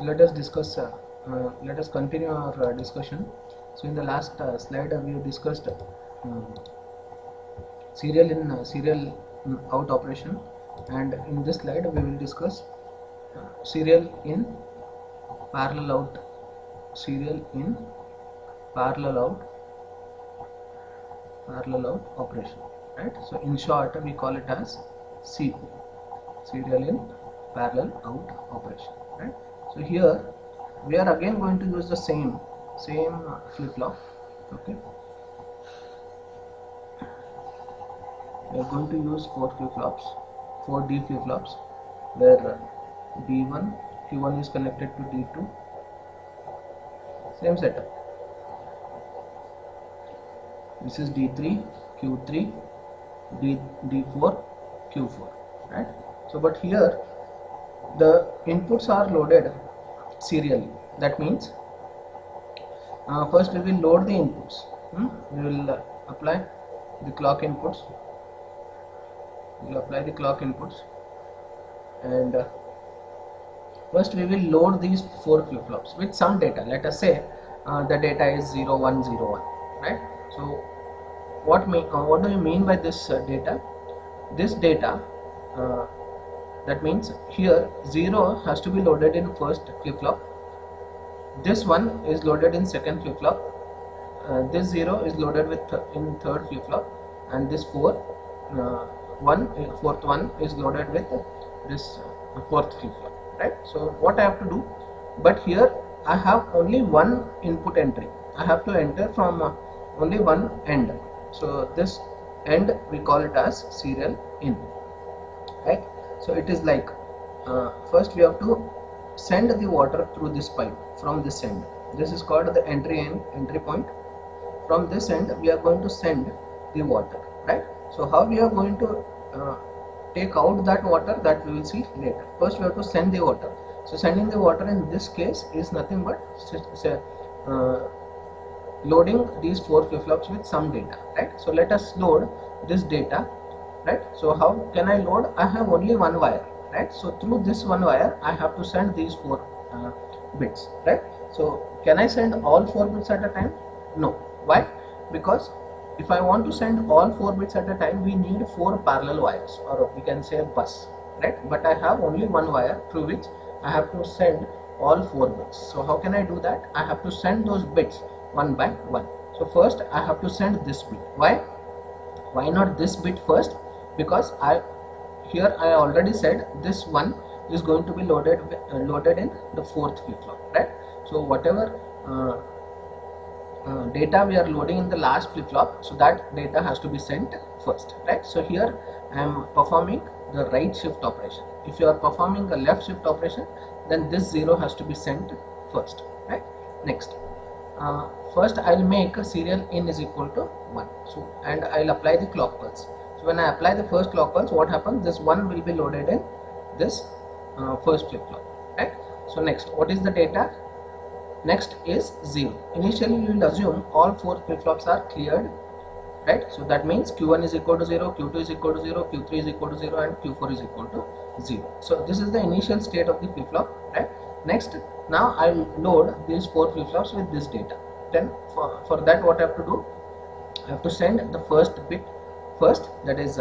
So let us discuss. Let us continue our discussion. So in the last slide we have discussed serial in serial out operation, and in this slide we will discuss serial in parallel out. Serial in parallel out operation, right? So in short we call it as CP, serial in parallel out operation, right? So here we are again going to use the same flip-flop. Okay, we are going to use 4 flip-flops, 4 D flip-flops, where D1 Q1 is connected to D2. Same setup. This is D3 Q3 D4 Q4, right? So but here the inputs are loaded serially. That means first we will load the inputs. We will apply the clock inputs. We will apply the clock inputs, and first we will load these 4 flip-flops with some data. Let us say the data is 0101, right? So what do you mean by this data? This data, that means here 0 has to be loaded in first flip-flop, this one is loaded in second flip-flop, this 0 is loaded with in third flip-flop, and this fourth one is loaded with this fourth flip-flop, right? So what I have to do, but here I have only one input entry. I have to enter from only one end. So this end we call it as serial in, right? So it is like first we have to send the water through this pipe from this end. This is called the entry point. From this end we are going to send the water, right? So how we are going to take out that water, that we will see later. First we have to send the water. So sending the water in this case is nothing but loading these 4 flip-flops with some data, right? So let us load this data, right? So how can I load? I have only one wire, right? So through this one wire I have to send these 4 bits, right? So can I send all 4 bits at a time? No. Why? Because if I want to send all 4 bits at a time, we need 4 parallel wires, or we can say a bus, right? But I have only one wire through which I have to send all 4 bits. So how can I do that? I have to send those bits one by one. So first I have to send this bit. Why not this bit first? Because here I already said this one is going to be loaded in the fourth flip-flop, right? So whatever data we are loading in the last flip-flop, so that data has to be sent first, right? So here I am performing the right shift operation. If you are performing a left shift operation, then this 0 has to be sent first, right? Next, first I'll make a serial in is equal to 1. So and I'll apply the clock pulse. So when I apply the first clock pulse, what happens? This 1 will be loaded in this first flip-flop, right? So next, what is the data? Next is 0. Initially you will assume all 4 flip-flops are cleared, right? So that means Q1 is equal to 0, Q2 is equal to 0, Q3 is equal to 0, and Q4 is equal to 0. So this is the initial state of the flip-flop, right? Next, now I will load these 4 flip-flops with this data. Then for that, what I have to do? I have to send the first bit first, that is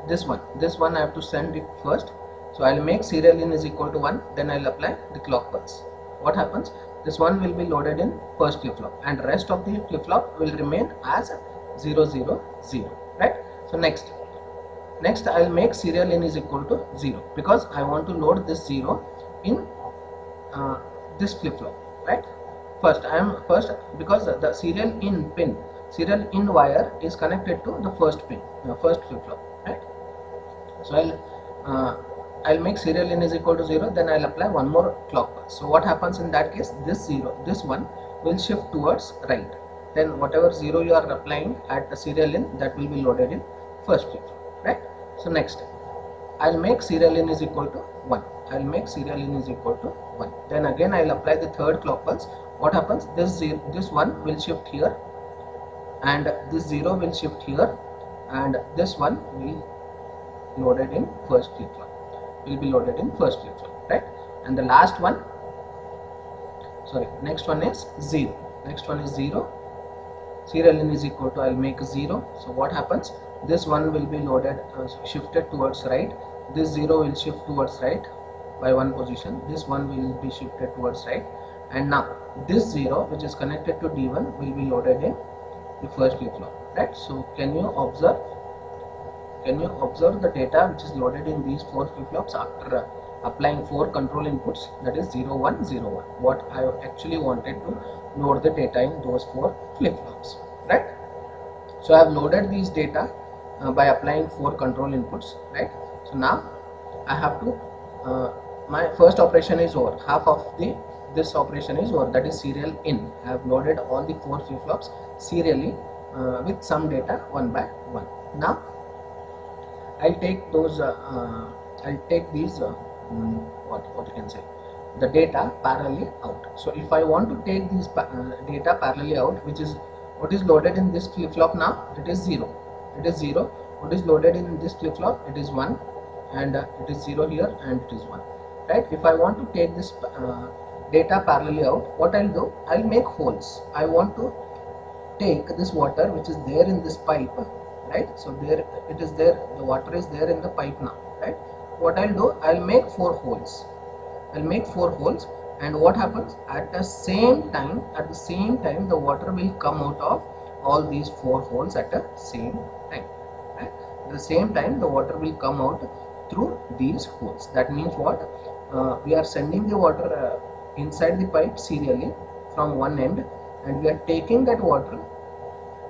this one I have to send it first. So I will make serial in is equal to 1, then I will apply the clock pulse. What happens? This one will be loaded in first flip-flop, and rest of the flip-flop will remain as 0 0 0, right? So next I will make serial in is equal to 0, because I want to load this 0 in this flip-flop, right? First because the serial in wire is connected to the first pin, first flip-flop, right? So I'll make serial in is equal to 0, then I'll apply one more clock pulse. So what happens in that case? This 0, this one will shift towards right. Then whatever 0 you are applying at the serial in, that will be loaded in first flip-flop, right? So next, I'll make serial in is equal to 1. I'll make serial in is equal to 1. Then again I'll apply the third clock pulse. What happens? This one will shift here, and this 0 will shift here, and this one will loaded in first flip-flop, right? And the last one sorry, next one is 0. Next one is 0. Serial in is equal to, I'll make 0. So what happens? This one will be loaded, shifted towards right. This 0 will shift towards right by one position. This one will be shifted towards right. And now this 0 which is connected to D1 will be loaded in the first flip-flop, right? So can you observe the data which is loaded in these 4 flip-flops after applying 4 control inputs, that is 0 1 0 1. What I actually wanted to load the data in those 4 flip-flops, right? So I have loaded these data by applying 4 control inputs, right? So now I have to my first operation is over, half of this operation is over, that is serial in. I have loaded all the 4 flip-flops serially with some data one by one. Now I'll take those I'll take these what you can say, the data parallelly out. So if I want to take these data parallelly out, which is what is loaded in this flip-flop now, it is 0. It is 0. What is loaded in this flip-flop, it is 1, and it is 0 here and it is 1, right? If I want to take this data parallelly out, what I'll do, I'll make holes. I want to take this water which is there in this pipe, right? So there it is there, the water is there in the pipe now, right? What I'll do, I'll make 4 holes. I'll make 4 holes, and what happens, at the same time the water will come out of all these 4 holes at the same time, right? At the same time the water will come out through these holes. That means what, we are sending the water inside the pipe serially from one end, and we are taking that water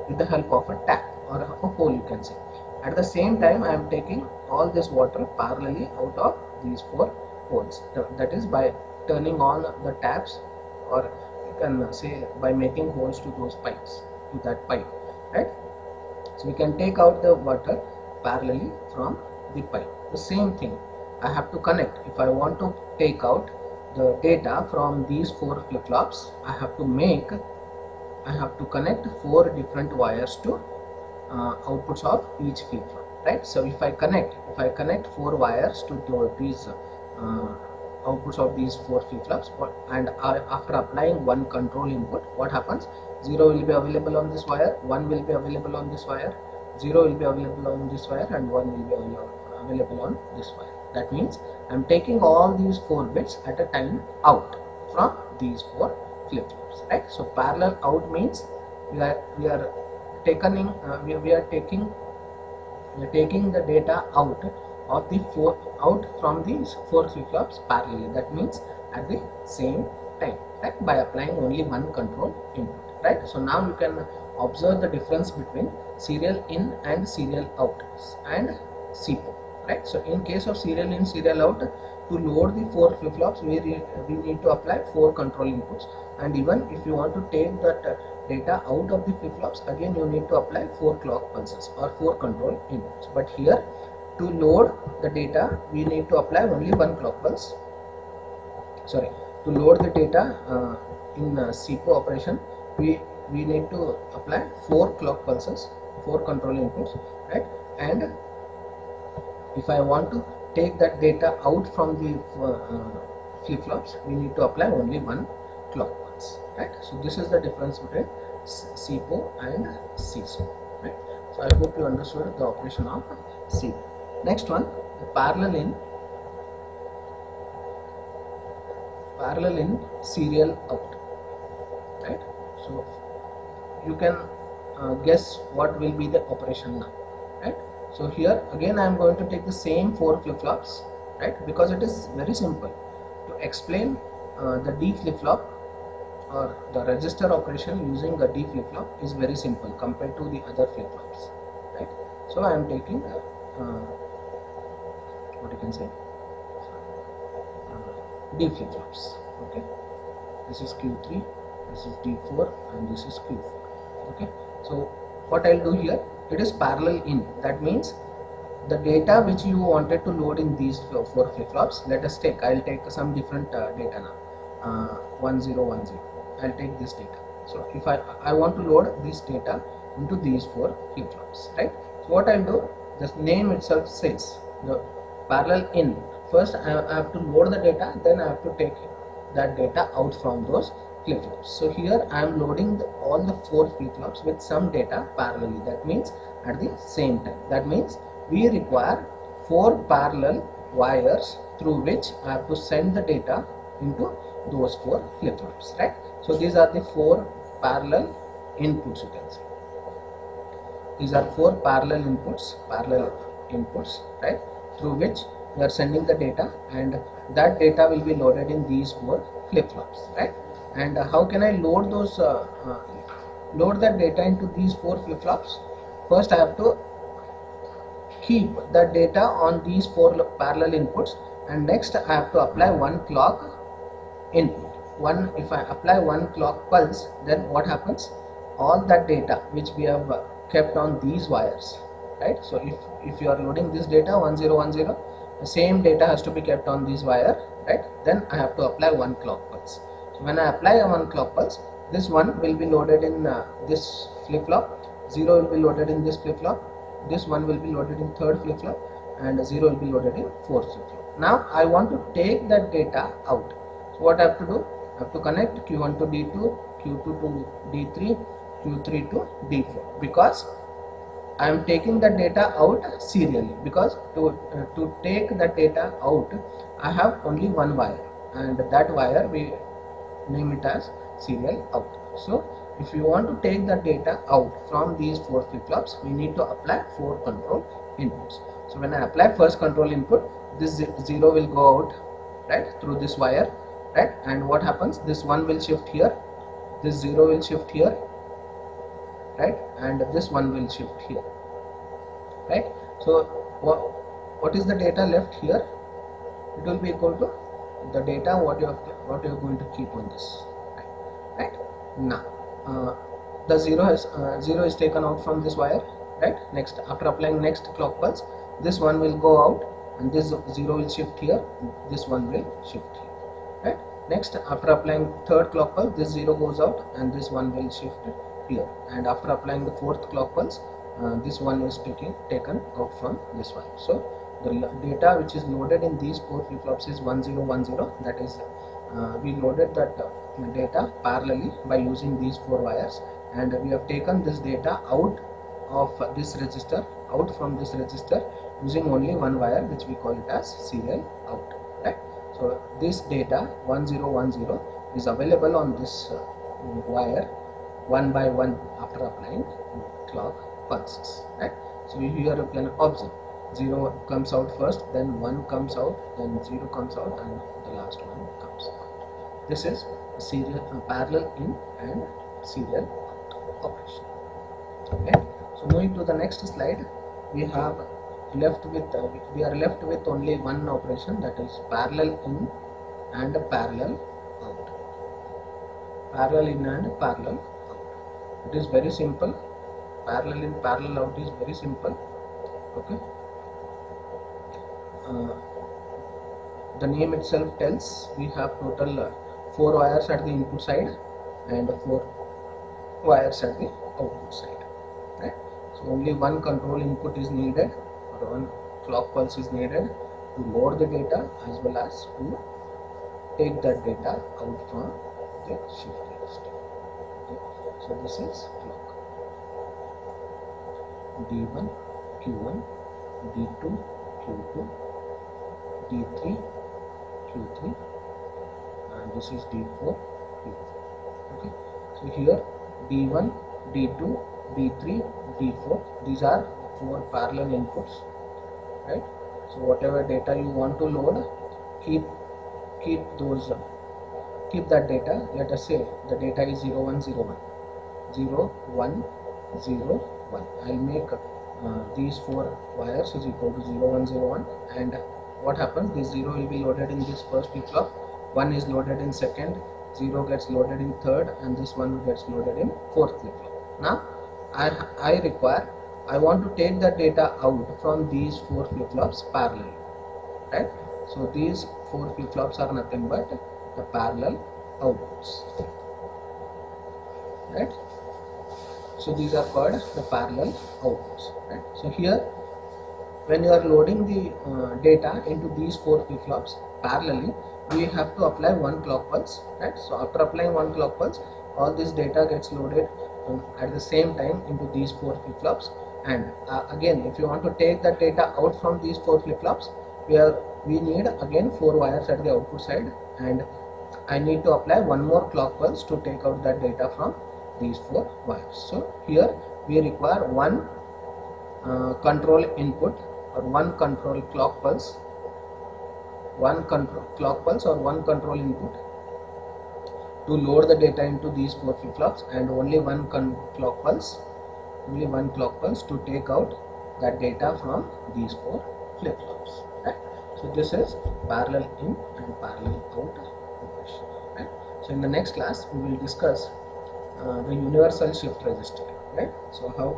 with the help of a tap or a hole, you can say. At the same time I am taking all this water parallelly out of these 4 holes, that is by turning on the taps, or you can say by making holes to those pipes, to that pipe, right? So we can take out the water parallelly from the pipe. The same thing I have to connect. If I want to take out the data from these 4 flip-flops, I have to connect 4 different wires to outputs of each flip-flop, right? So if I connect 4 wires to these outputs of these 4 flip-flops, and after applying one control input, what happens, 0 will be available on this wire, 1 will be available on this wire, 0 will be available on this wire, and 1 will be available on this wire. That means I am taking all these 4 bits at a time out from these 4 flip-flops, right? So parallel out means we are taking the data out of the out from these 4 flip-flops parallelly. That means at the same time, right? By applying only one control input, right? So now you can observe the difference between serial in and serial out and SIPO, right? So in case of serial in, serial out, to load the 4 flip-flops we need to apply 4 control inputs, and even if you want to take that data out of the flip-flops, again you need to apply 4 clock pulses or 4 control inputs. But here, to load the data we need to apply only 1 clock pulse. Sorry, to load the data in SIPO operation we need to apply 4 clock pulses, 4 control inputs, right? And if I want to take that data out from the flip-flops, we need to apply only 1 clock pulse, right? So this is the difference between SIPO and SISO, right? So I hope you understood the operation of SIPO. Next one, the parallel in serial out, right? So you can guess what will be the operation now, right? So here again I am going to take the same 4 flip-flops, right? Because it is very simple to explain the D flip-flop or the register operation using the D flip-flop is very simple compared to the other flip-flops, right? So I am taking what you can say, D flip-flops, okay? This is Q3, this is D4, and this is Q4, okay? So what I'll do here, it is parallel in. That means the data which you wanted to load in these 4 flip-flops, let us take, I'll take some different data now, 1010, I'll take this data. So if I want to load this data into these 4 flip-flops, right? So what I'll do, the name itself says the parallel in. First I have to load the data, then I have to take that data out from those flip-flops. So here I am loading all the 4 flip-flops with some data parallelly, that means at the same time. That means we require 4 parallel wires through which I have to send the data into those 4 flip-flops, right? So these are the 4 parallel inputs, you can say. These are 4 parallel inputs, right, through which we are sending the data, and that data will be loaded in these 4 flip-flops, right? And how can I load those load that data into these 4 flip-flops? First I have to keep the data on these 4 parallel inputs, and next I have to apply one clock input. If I apply one clock pulse, then what happens? All that data which we have kept on these wires, right? So if you are loading this data 1010, the same data has to be kept on this wire, right? Then I have to apply one clock pulse. So when I apply a one clock pulse, this one will be loaded in this flip-flop, 0 will be loaded in this flip-flop, this one will be loaded in third flip-flop, and 0 will be loaded in fourth flip-flop. Now I want to take that data out. So what I have to do? I have to connect Q1 to D2, Q2 to D3, Q3 to D4, because I am taking the data out serially, because to take the data out I have only one wire, and that wire we name it as serial out. So if you want to take the data out from these 4 flip-flops, we need to apply 4 control inputs. So when I apply first control input, this 0 will go out, right, through this wire, right? And what happens? This 1 will shift here, this 0 will shift here, right, and this 1 will shift here, right? So what is the data left here? It will be equal to the data what you are going to keep on this, right? Now the 0 is taken out from this wire, right? Next, after applying next clock pulse, this 1 will go out, and this 0 will shift here, this 1 will shift here, right? Next, after applying third clock pulse, this 0 goes out, and this 1 will shift here, and after applying the fourth clock pulse, this 1 is taken out from this one. So the data which is loaded in these 4 flip-flops is 1010. That is, we loaded that data parallelly by using these 4 wires, and we have taken this data out of this register, out from this register, using only one wire, which we call it as serial out, right? So this data 1010 is available on this wire one by one after applying clock pulses, right? So here you can observe 0 comes out first, then 1 comes out, then 0 comes out, and the last one comes out. This is serial parallel in and serial out operation. Okay. So moving to the next slide, we are left with only one operation, that is parallel in and parallel out. Parallel in and parallel out. It is very simple. Parallel in, parallel out is very simple. Okay. The name itself tells we have total 4 wires at the input side and 4 wires at the output side, right? So only one control input is needed, or one clock pulse is needed to load the data as well as to take that data out from the shift register. Okay. So this is clock D1, Q1, D2, Q2, D3, Q3, and this is D4, Q4. Okay. So here D1, D2, D3, D4, these are 4 parallel inputs, right? So whatever data you want to load, keep that data. Let us say the data is 0101, 0101. I'll make these 4 wires is equal to 0101, and what happens? This 0 will be loaded in this first flip-flop, 1 is loaded in second, 0 gets loaded in third, and this 1 gets loaded in fourth flip-flop. Now I want to take the data out from these 4 flip-flops parallel, right? So these 4 flip-flops are nothing but the parallel outputs, right? So these are called the parallel outputs, right? So here when you are loading the data into these 4 flip-flops, parallelly, we have to apply one clock pulse, right? So after applying one clock pulse, all this data gets loaded at the same time into these 4 flip-flops. And again, if you want to take that data out from these 4 flip-flops, we need again 4 wires at the output side, and I need to apply one more clock pulse to take out that data from these 4 wires. So here we require one control input or one control clock pulse, one control clock pulse or one control input to load the data into these 4 flip-flops, and only one clock pulse to take out that data from these 4 flip-flops, right? So this is parallel in and parallel out operation, right? So in the next class we will discuss the universal shift register, right? So how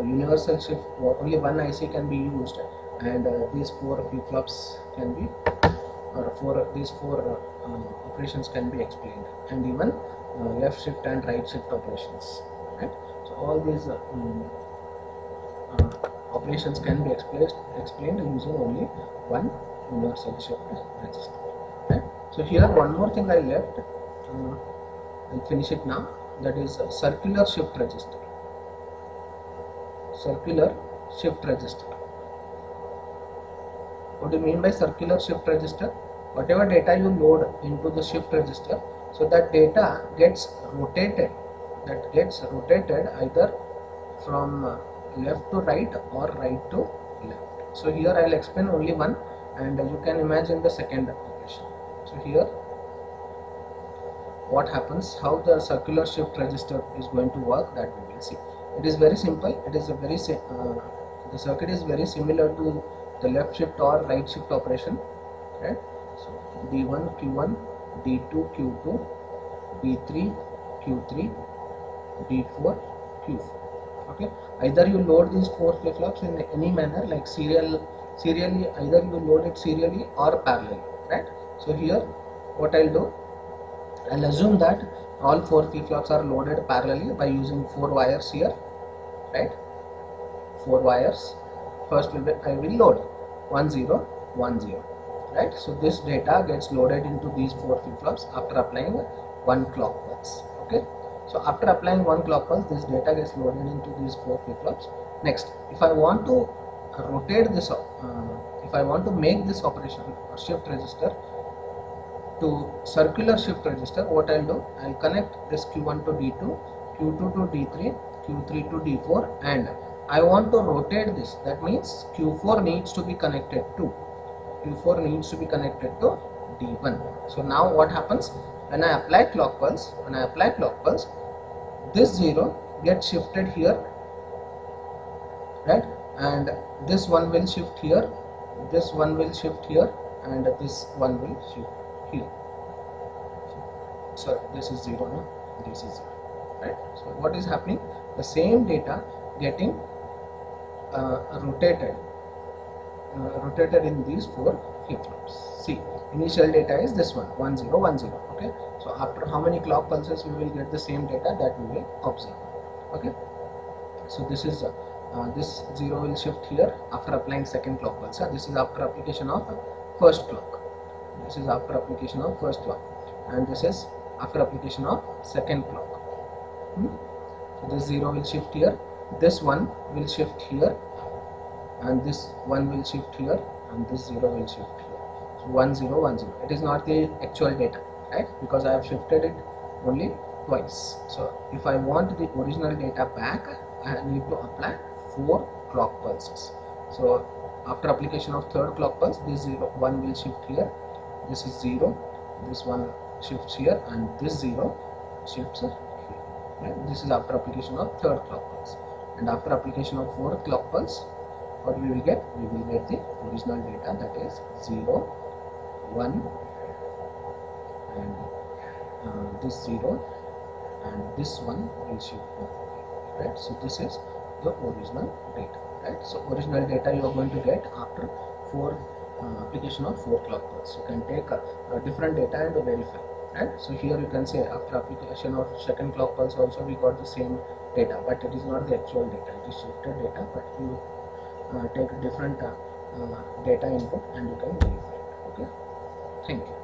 universal shift, only one IC can be used, and these 4 flip-flops can be, or these 4 operations can be explained, and even left shift and right shift operations, right? So all these operations can be explained using only one universal shift register, right? So here one more thing I left, I'll finish it now, that is circular shift register. Circular shift register. What do you mean by circular shift register? Whatever data you load into the shift register, so that data gets rotated, either from left to right or right to left. So here I'll explain only one, and you can imagine the second operation. So here what happens, how the circular shift register is going to work, that we will see. It is very simple. It is a very the circuit is very similar to the left shift or right shift operation, right? So D1 Q1, D2 Q2, D3 Q3, D4 Q4. Okay, either you load these 4 flip-flops in any manner, like serially, either you load it serially or parallelly, right? So here what I'll do, I'll assume that all 4 flip-flops are loaded parallelly by using 4 wires here, right? 4 wires. First I will load 1 0 1 0, right? So this data gets loaded into these 4 flip-flops after applying one clock pulse. Okay, so after applying one clock pulse, this data gets loaded into these 4 flip-flops. Next, if I want to rotate this, if I want to make this operation or shift register to circular shift register, what I'll do, I'll connect this Q1 to D2, Q2 to D3, Q3 to D4, and I want to rotate this. That means Q4 needs to be connected to D1. So now what happens, when I apply clock pulse, this 0 gets shifted here, right? And this one will shift here, this one will shift here, and this one will shift here. So this is 0 now, this is 0, right? So what is happening, the same data getting rotated in these 4 flip-flops. See, initial data is this one, 1 0 1 0. Okay, so after how many clock pulses we will get the same data, that we will observe. Okay, so this is this 0 will shift here after applying second clock pulse. This is after application of first clock. And this is after application of second clock. So this 0 will shift here, this one will shift here, and this one will shift here, and this 0 will shift here. So 1 0 1 0. It is not the actual data, right? Because I have shifted it only twice. So if I want the original data back, I need to apply 4 clock pulses. So after application of third clock pulse, this 1 will shift here, this is 0, this one shifts here, and this 0 shifts here. Right? This is after application of third clock pulse. And after application of fourth clock pulse, what we will get? We will get the original data, that is 0 1, and this 0, and this one will shift, right? So this is the original data, right? So original data you are going to get after application of 4 clock pulse. You can take a different data and verify, right? So here you can say after application of second clock pulse also we got the same data, but it is not the actual data, it is shifted data, but you take different data input and you can verify it. Okay, Thank you.